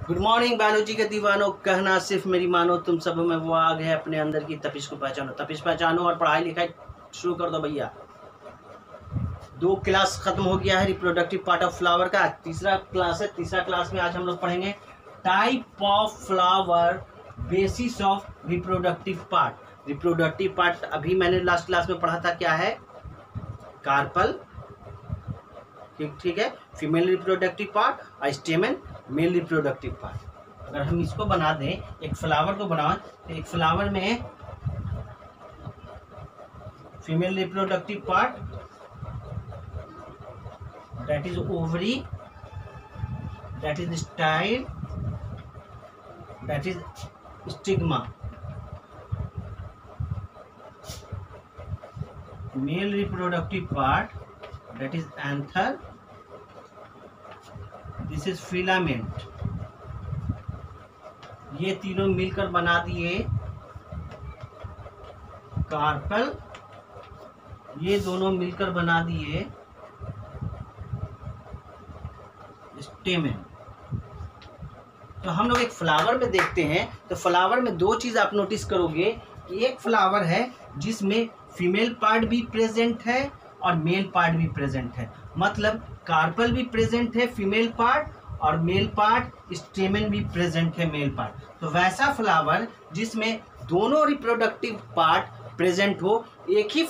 Good morning Bano जी के दीवानों, कहना सिर्फ मेरी मानो, तुम सब में वो आग है, अपने अंदर की तपिश को पहचानो। तपिश पहचानो और पढ़ाई लिखाई शुरू कर दो भैया। 2 क्लास खत्म हो गया है रिप्रोडक्टिव पार्ट ऑफ फ्लावर का। तीसरा क्लास है। तीसरा क्लास में आज हम लोग पढ़ेंगे type of flower, basis of reproductive part. Reproductive part अभी मैंने लास्ट क्लास में पढ़ा था, क्या है? कार्पल, ठीक है, फीमेल रिप्रोडक्टिव पार्ट, और स्टेमन मेल रिप्रोडक्टिव पार्ट। अगर हम इसको बना दें, एक फ्लावर को बनाओ, तो एक फ्लावर में female reproductive part that is ovary, that is style, that is stigma. Male reproductive part that is anther, this is filament। ये तीनों मिलकर बना दिए कार्पल, ये दोनों मिलकर बना दिए स्टेमन। तो हम लोग एक फ्लावर में देखते हैं, तो फ्लावर में 2 चीज आप नोटिस करोगे कि एक फ्लावर है जिसमें फीमेल पार्ट भी प्रेजेंट है और मेल पार्ट भी प्रेजेंट है। मतलब कार्पल भी प्रेजेंट है फीमेल पार्ट, और मेल पार्ट स्टेमन भी प्रेजेंट है मेल पार्ट। तो वैसा फ्लावर जिसमें दोनों रिप्रोडक्टिव पार्ट प्रेजेंट हो, एक ही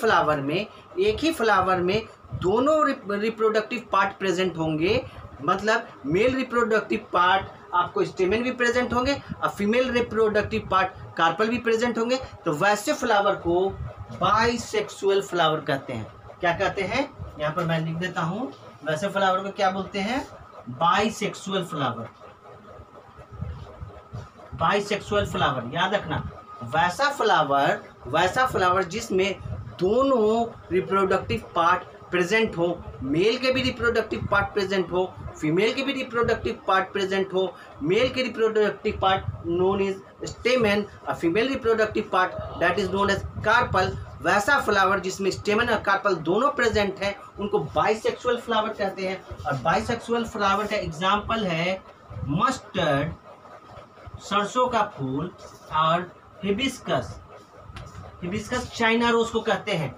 फ्लावर में दोनों रिप्रोडक्टिव पार्ट प्रेजेंट होंगे। मतलब मेल रिप्रोडक्टिव पार्ट आपको स्टेमन भी प्रेजेंट होंगे और फीमेल रिप्रोडक्टिव पार्ट कार्पल भी प्रेजेंट होंगे। तो वैसे फ्लावर को बाइसेक्सुअल फ्लावर कहते हैं। क्या कहते हैं? यहाँ पर मैं लिख देता हूं, वैसे फ्लावर को क्या बोलते हैं? Bisexual flower. बाइसेक्सुअल फ्लावर याद रखना, वैसा फ्लावर जिसमें दोनों रिप्रोडक्टिव पार्ट प्रेजेंट हो, मेल के भी रिप्रोडक्टिव पार्ट प्रेजेंट हो, फीमेल के भी रिप्रोडक्टिव पार्ट प्रेजेंट हो। मेल के reproductive part known is stamen और female reproductive part that is known as carpel. वैसा फ्लावर जिसमें स्टेमन और कार्पल दोनों प्रेजेंट हैं, उनको बाइसेक्सुअल फ्लावर कहते हैं। और बाइसेक्सुअल फ्लावर का एग्जाम्पल है मस्टर्ड, सरसों का फूल, और हिबिस्कस। हिबिस्कस चाइना रोज को कहते हैं,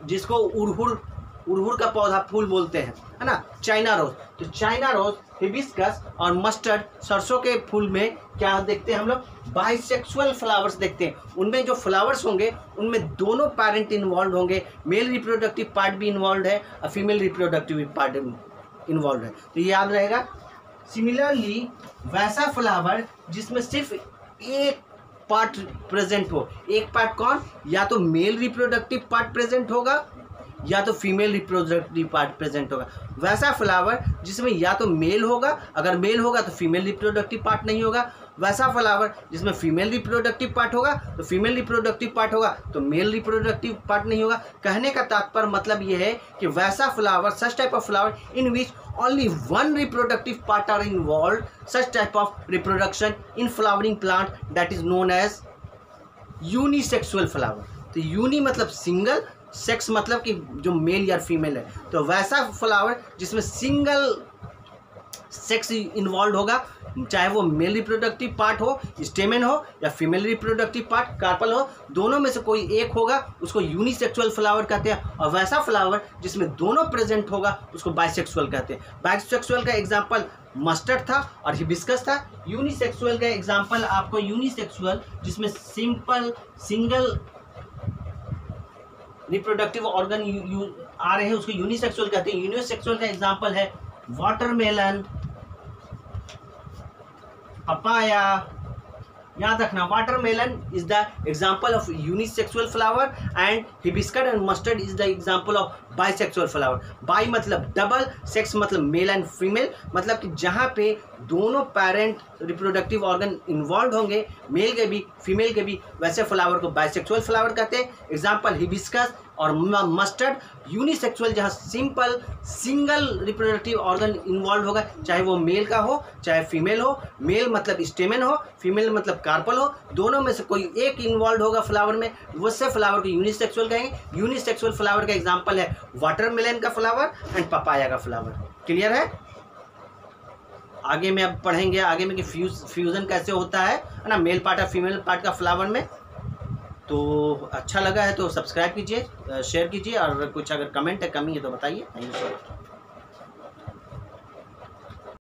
जिसको उड़हुड़ का पौधा फूल बोलते हैं, है ना, चाइना रोज। तो चाइना रोज, हिबिस्कस और मस्टर्ड, सरसों के फूल में क्या देखते हैं हम लोग? बाइसेक्सुअल फ्लावर्स देखते हैं। उनमें जो फ्लावर्स होंगे उनमें दोनों पेरेंट इन्वॉल्व होंगे, मेल रिप्रोडक्टिव पार्ट भी इन्वॉल्व है और फीमेल रिप्रोडक्टिव पार्ट इन्वॉल्व है। तो ये याद रहेगा। सिमिलरली वैसा फ्लावर जिसमें सिर्फ एक पार्ट प्रेजेंट हो, एक पार्ट कौन? या तो मेल रिप्रोडक्टिव पार्ट प्रेजेंट होगा या तो फीमेल रिप्रोडक्टिव पार्ट प्रेजेंट होगा। वैसा फ्लावर जिसमें या तो मेल होगा, अगर मेल होगा तो फीमेल रिप्रोडक्टिव पार्ट नहीं होगा। वैसा फ्लावर जिसमें फीमेल रिप्रोडक्टिव पार्ट होगा तो फीमेल रिप्रोडक्टिव पार्ट होगा, तो मेल रिप्रोडक्टिव पार्ट नहीं होगा। कहने का तात्पर्य मतलब यह है कि वैसा flower, such type of flower in which only one reproductive part are involved, such type of reproduction in flowering plant that is known as unisexual flower। तो यूनी मतलब सिंगल, सेक्स मतलब कि जो मेल या फीमेल है। तो वैसा flower जिसमें सिंगल सेक्स इन्वॉल्व होगा, चाहे वो मेल रिप्रोडक्टिव पार्ट हो, स्टेमन हो, या फीमेल रिप्रोडक्टिव पार्ट कार्पल हो, दोनों में से कोई एक होगा, उसको यूनिसेक्सुअल फ्लावर कहते हैं। और वैसा फ्लावर जिसमें दोनों प्रेजेंट होगा उसको बाइसेक्सुअल कहते हैं। बाइसेक्सुअल का एग्जाम्पल मस्टर्ड था और हिबिस्कस था। यूनिसेक्सुअल का एग्जाम्पल आपको यूनिसेक्सुअल जिसमें सिंगल रिप्रोडक्टिव ऑर्गन आ रहे हैं उसको यूनिसेक्सुअल कहते हैं। यूनिसेक्सुअल का एग्जाम्पल है वाटरमेलन, पपाया। याद रखना, watermelon is the example of unisexual flower and hibiscus and mustard is the example of bisexual flower. By मतलब डबल, सेक्स मतलब मेल एंड फीमेल, मतलब कि जहाँ पे दोनों पेरेंट रिप्रोडक्टिव ऑर्गन इन्वॉल्व होंगे, मेल के भी फीमेल के भी, वैसे फ्लावर को बाइसेक्सुअल फ्लावर कहते हैं। एग्जाम्पल हिबिस्कस और मस्टर्ड। यूनिसेक्सुअल जहाँ सिंगल रिप्रोडक्टिव ऑर्गन इन्वॉल्व होगा, चाहे वो मेल का हो चाहे फीमेल हो। मेल मतलब स्टेमन हो, फीमेल मतलब कार्पल हो, दोनों में से कोई एक इन्वॉल्व होगा फ्लावर में, उससे फ्लावर को यूनिसेक्सुअल कहेंगे। यूनिसेक्सुअल फ्लावर का एग्जाम्पल है वाटरमेलन का फ्लावर एंड पपाया का फ्लावर। क्लियर है? आगे में अब पढ़ेंगे आगे में कि फ्यूज़न कैसे होता है ना, मेल पार्ट और फीमेल पार्ट का फ्लावर में। तो अच्छा लगा है तो सब्सक्राइब कीजिए, शेयर कीजिए, और कुछ अगर कमेंट है कमी है तो बताइए। Thank you so much.